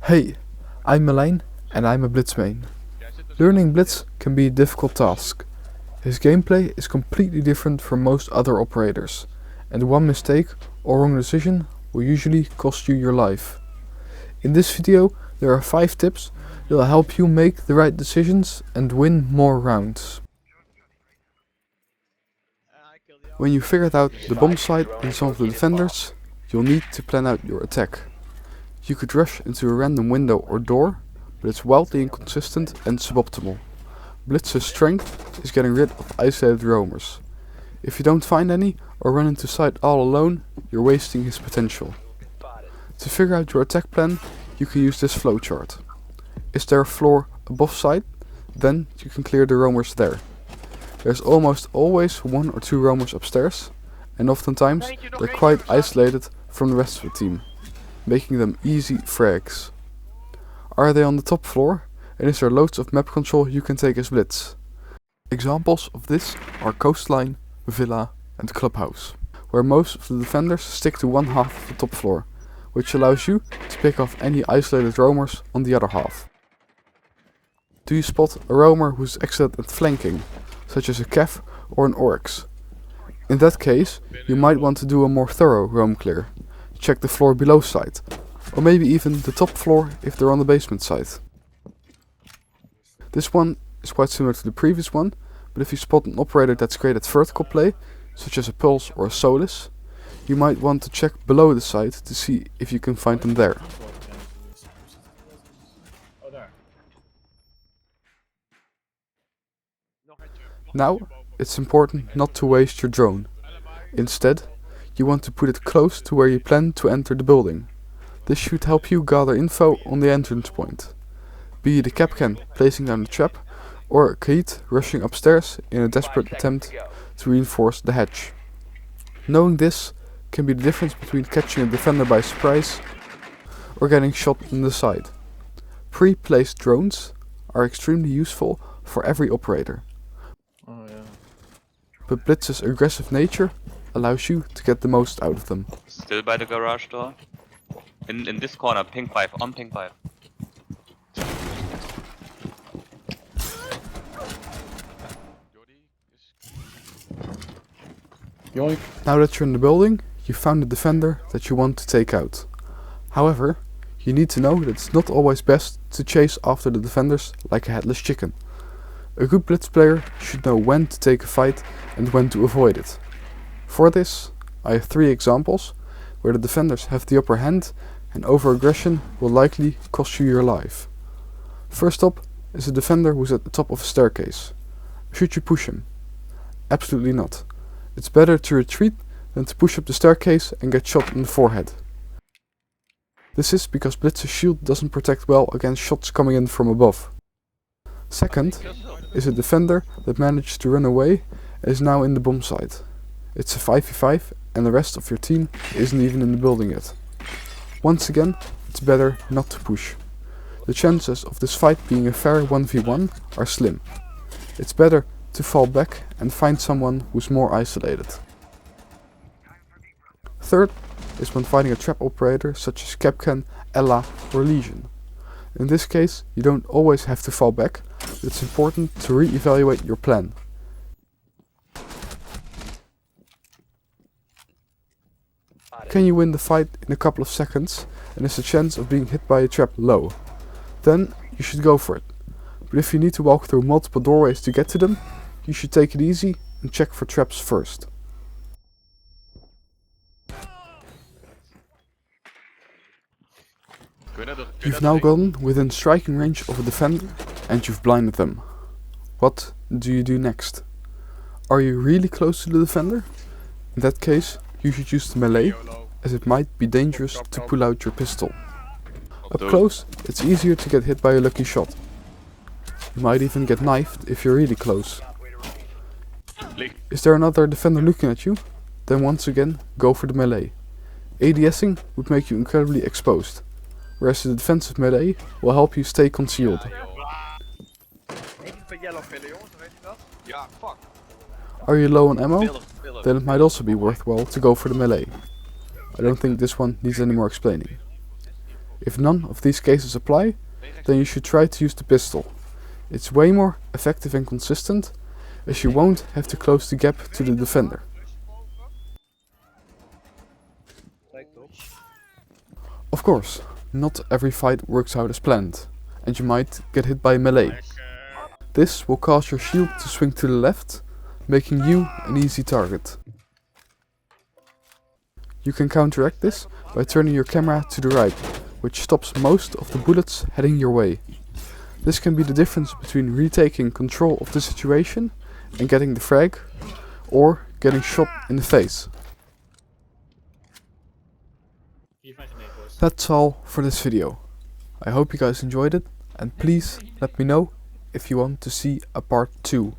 Hey, I'm Marlijn and I'm a Blitz main. Learning Blitz can be a difficult task. His gameplay is completely different from most other operators, and one mistake or wrong decision will usually cost you your life. In this video there are 5 tips that will help you make the right decisions and win more rounds. When you figured out the bomb site and some of the defenders, you'll need to plan out your attack. You could rush into a random window or door, but it's wildly inconsistent and suboptimal. Blitz's strength is getting rid of isolated roamers. If you don't find any or run into site all alone, you're wasting his potential. To figure out your attack plan, you can use this flowchart. Is there a floor above site? Then you can clear the roamers there. There's almost always 1 or 2 roamers upstairs, and oftentimes they're quite isolated from the rest of the team, making them easy frags. Are they on the top floor, and is there loads of map control you can take as Blitz? Examples of this are Coastline, Villa and Clubhouse, where most of the defenders stick to one half of the top floor, which allows you to pick off any isolated roamers on the other half. Do you spot a roamer who's excellent at flanking, such as a Kev or an Oryx? In that case, you might want to do a more thorough roam clear. Check the floor below site, or maybe even the top floor if they're on the basement site. This one is quite similar to the previous one, but if you spot an operator that's great at vertical play, such as a Pulse or a Solis, you might want to check below the site to see if you can find them there. Now, it's important not to waste your drone. Instead, you want to put it close to where you plan to enter the building. This should help you gather info on the entrance point. Be it a Capcan placing down the trap, or a Kaid rushing upstairs in a desperate attempt to reinforce the hatch. Knowing this can be the difference between catching a defender by surprise or getting shot in the side. Pre-placed drones are extremely useful for every operator. But Blitz's aggressive nature allows you to get the most out of them. Still by the garage door. In this corner, ping 5, on ping 5. Now that you're in the building, you found the defender that you want to take out. However, you need to know that it's not always best to chase after the defenders like a headless chicken. A good Blitz player should know when to take a fight and when to avoid it. For this, I have 3 examples where the defenders have the upper hand and over-aggression will likely cost you your life. First up is a defender who's at the top of a staircase. Should you push him? Absolutely not. It's better to retreat than to push up the staircase and get shot in the forehead. This is because Blitz's shield doesn't protect well against shots coming in from above. Second is a defender that managed to run away and is now in the bomb site. It's a 5v5 and the rest of your team isn't even in the building yet. Once again, it's better not to push. The chances of this fight being a fair 1v1 are slim. It's better to fall back and find someone who's more isolated. Third is when fighting a trap operator such as Capcan, Ella or Legion. In this case, you don't always have to fall back, but it's important to re-evaluate your plan. Can you win the fight in a couple of seconds and is the chance of being hit by a trap low? Then you should go for it. But if you need to walk through multiple doorways to get to them, you should take it easy and check for traps first. You've now gotten within striking range of a defender and you've blinded them. What do you do next? Are you really close to the defender? In that case, you should use the melee, as it might be dangerous to pull out your pistol. Up close, it's easier to get hit by a lucky shot. You might even get knifed if you're really close. Is there another defender looking at you? Then once again, go for the melee. ADSing would make you incredibly exposed, whereas the defensive melee will help you stay concealed. Are you low on ammo? Then it might also be worthwhile to go for the melee. I don't think this one needs any more explaining. If none of these cases apply, then you should try to use the pistol. It's way more effective and consistent, as you won't have to close the gap to the defender. Of course, not every fight works out as planned, and you might get hit by melee. This will cause your shield to swing to the left, making you an easy target. You can counteract this by turning your camera to the right, which stops most of the bullets heading your way. This can be the difference between retaking control of the situation and getting the frag, or getting shot in the face. That's all for this video. I hope you guys enjoyed it, and please let me know if you want to see a part 2.